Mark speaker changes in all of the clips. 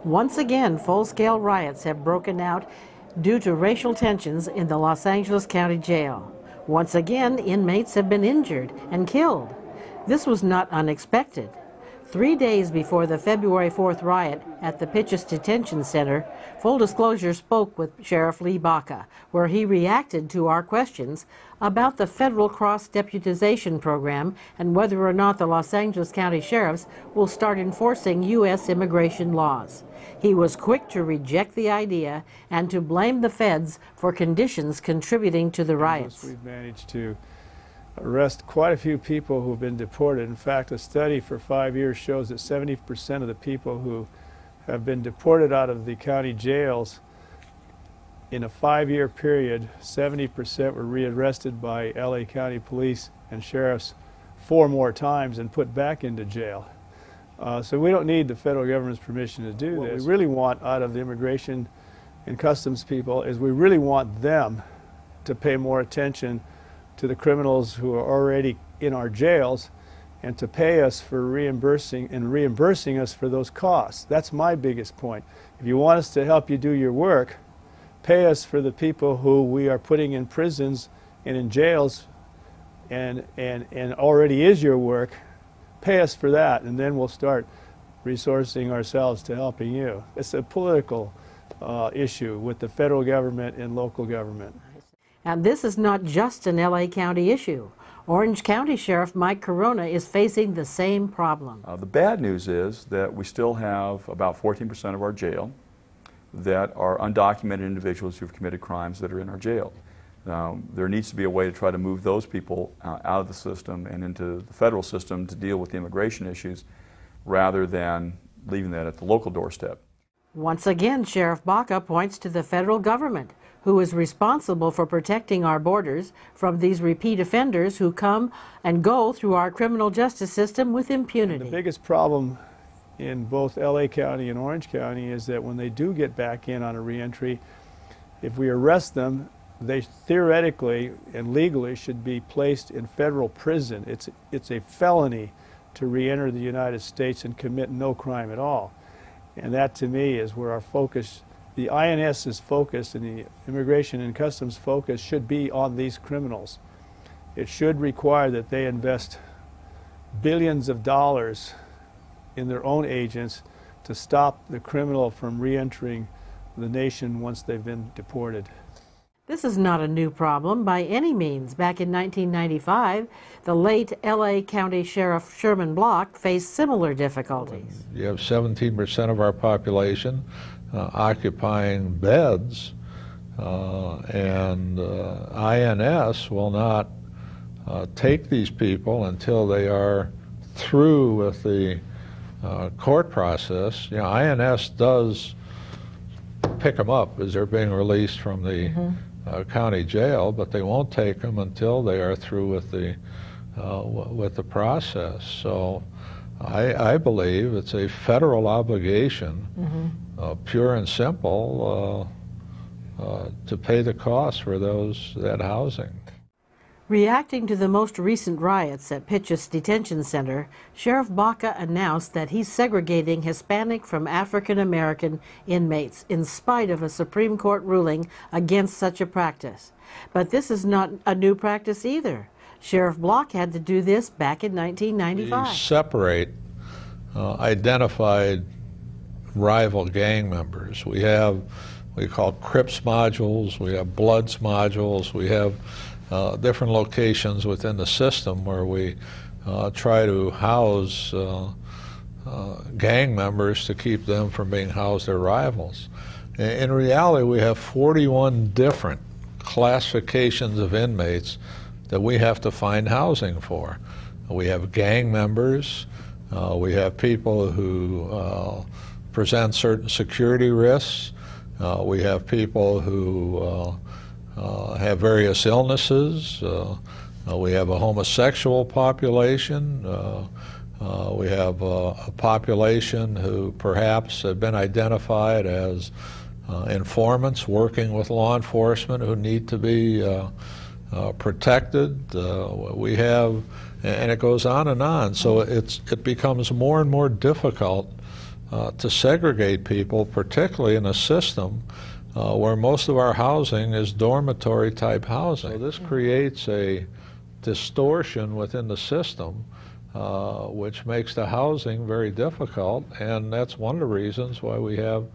Speaker 1: Once again, full-scale riots have broken out due to racial tensions in the Los Angeles County Jail. Once again, inmates have been injured and killed. This was not unexpected. 3 days before the February 4th riot at the Pitchess Detention Center, Full Disclosure spoke with Sheriff Lee Baca, where he reacted to our questions about the federal cross-deputization program and whether or not the Los Angeles County Sheriffs will start enforcing U.S. immigration laws. He was quick to reject the idea and to blame the feds for conditions contributing to the riots.
Speaker 2: We've managed to arrest quite a few people who've been deported. In fact, a study for 5 years shows that 70% of the people who have been deported out of the county jails in a 5-year period, 70% were rearrested by LA County police and sheriffs 4 more times and put back into jail. So we don't need the federal government's permission to do this. What we really want out of the immigration and customs people is we really want them to pay more attention to the criminals who are already in our jails and to pay us for reimbursing us for those costs. That's my biggest point. If you want us to help you do your work, pay us for the people who we are putting in prisons and in jails and already is your work. Pay us for that, and then we'll start resourcing ourselves to helping you. It's a political issue with the federal government and local government.
Speaker 1: And this is not just an LA County issue. Orange County Sheriff Mike Corona is facing the same problem.
Speaker 3: The bad news is that we still have about 14% of our jail that are undocumented individuals who've committed crimes that are in our jail. There needs to be a way to try to move those people out of the system and into the federal system to deal with the immigration issues rather than leaving that at the local doorstep.
Speaker 1: Once again, Sheriff Baca points to the federal government, who is responsible for protecting our borders from these repeat offenders who come and go through our criminal justice system with impunity.
Speaker 2: And the biggest problem in both LA County and Orange County is that when they do get back in on a reentry, if we arrest them, they theoretically and legally should be placed in federal prison. It's a felony to reenter the United States and commit no crime at all. And that, to me, is where our focus, the INS's focus and the Immigration and Customs focus should be on these criminals. It should require that they invest billions of dollars in their own agents to stop the criminal from re-entering the nation once they've been deported.
Speaker 1: This is not a new problem by any means. Back in 1995, the late LA County Sheriff Sherman Block faced similar difficulties.
Speaker 4: You have 17% of our population occupying beds, and INS will not take these people until they are through with the court process. You know, INS does pick them up as they're being released from the county jail, but they won't take them until they are through with the process. So I believe it's a federal obligation, pure and simple, to pay the cost for that housing.
Speaker 1: Reacting to the most recent riots at Pitchess Detention Center, Sheriff Baca announced that he's segregating Hispanic from African American inmates in spite of a Supreme Court ruling against such a practice. But this is not a new practice either. Sheriff Block had to do this back in 1995.
Speaker 4: We separate identified rival gang members. We call Crips modules, we have Bloods modules, we have different locations within the system where we try to house gang members to keep them from being housed as rivals. In reality, we have 41 different classifications of inmates that we have to find housing for. We have gang members, we have people who present certain security risks, we have people who have various illnesses. We have a homosexual population. We have a population who perhaps have been identified as informants working with law enforcement who need to be protected. We have, and it goes on and on. So it becomes more and more difficult to segregate people, particularly in a system where most of our housing is dormitory type housing. So this creates a distortion within the system which makes the housing very difficult, and that's one of the reasons why we have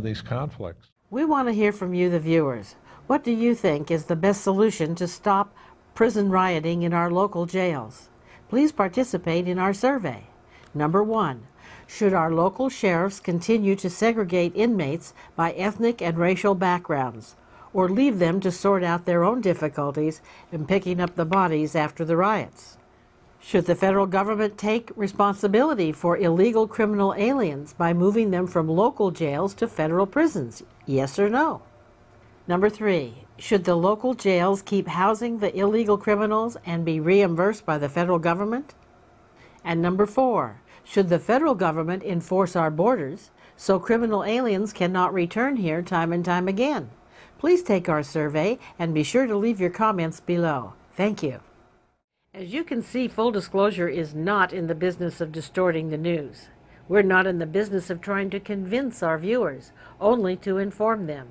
Speaker 4: these conflicts.
Speaker 1: We want to hear from you, the viewers. What do you think is the best solution to stop prison rioting in our local jails? Please participate in our survey. Number 1, should our local sheriffs continue to segregate inmates by ethnic and racial backgrounds, or leave them to sort out their own difficulties in picking up the bodies after the riots? Should the federal government take responsibility for illegal criminal aliens by moving them from local jails to federal prisons? Yes or no? Number 3, should the local jails keep housing the illegal criminals and be reimbursed by the federal government? And number 4, should the federal government enforce our borders so criminal aliens cannot return here time and time again? Please take our survey and be sure to leave your comments below. Thank you. As you can see, Full Disclosure is not in the business of distorting the news. We're not in the business of trying to convince our viewers, only to inform them.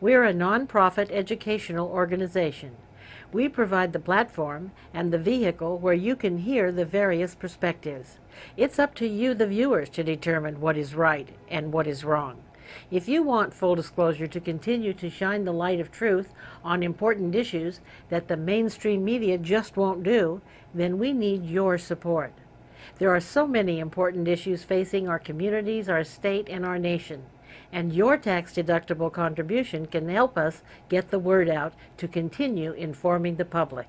Speaker 1: We're a nonprofit educational organization. We provide the platform and the vehicle where you can hear the various perspectives. It's up to you, the viewers, to determine what is right and what is wrong. If you want Full Disclosure to continue to shine the light of truth on important issues that the mainstream media just won't do, then we need your support. There are so many important issues facing our communities, our state, and our nation, and your tax-deductible contribution can help us get the word out to continue informing the public.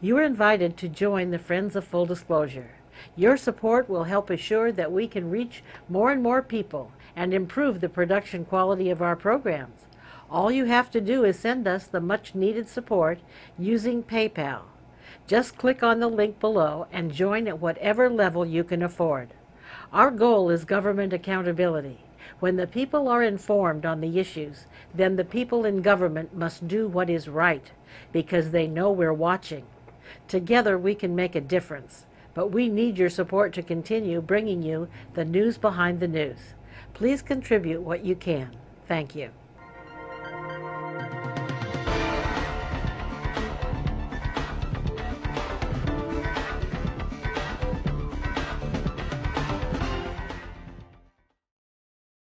Speaker 1: You are invited to join the Friends of Full Disclosure. Your support will help assure that we can reach more and more people and improve the production quality of our programs. All you have to do is send us the much-needed support using PayPal. Just click on the link below and join at whatever level you can afford. Our goal is government accountability. When the people are informed on the issues, then the people in government must do what is right, because they know we're watching. Together we can make a difference, but we need your support to continue bringing you the news behind the news. Please contribute what you can. Thank you.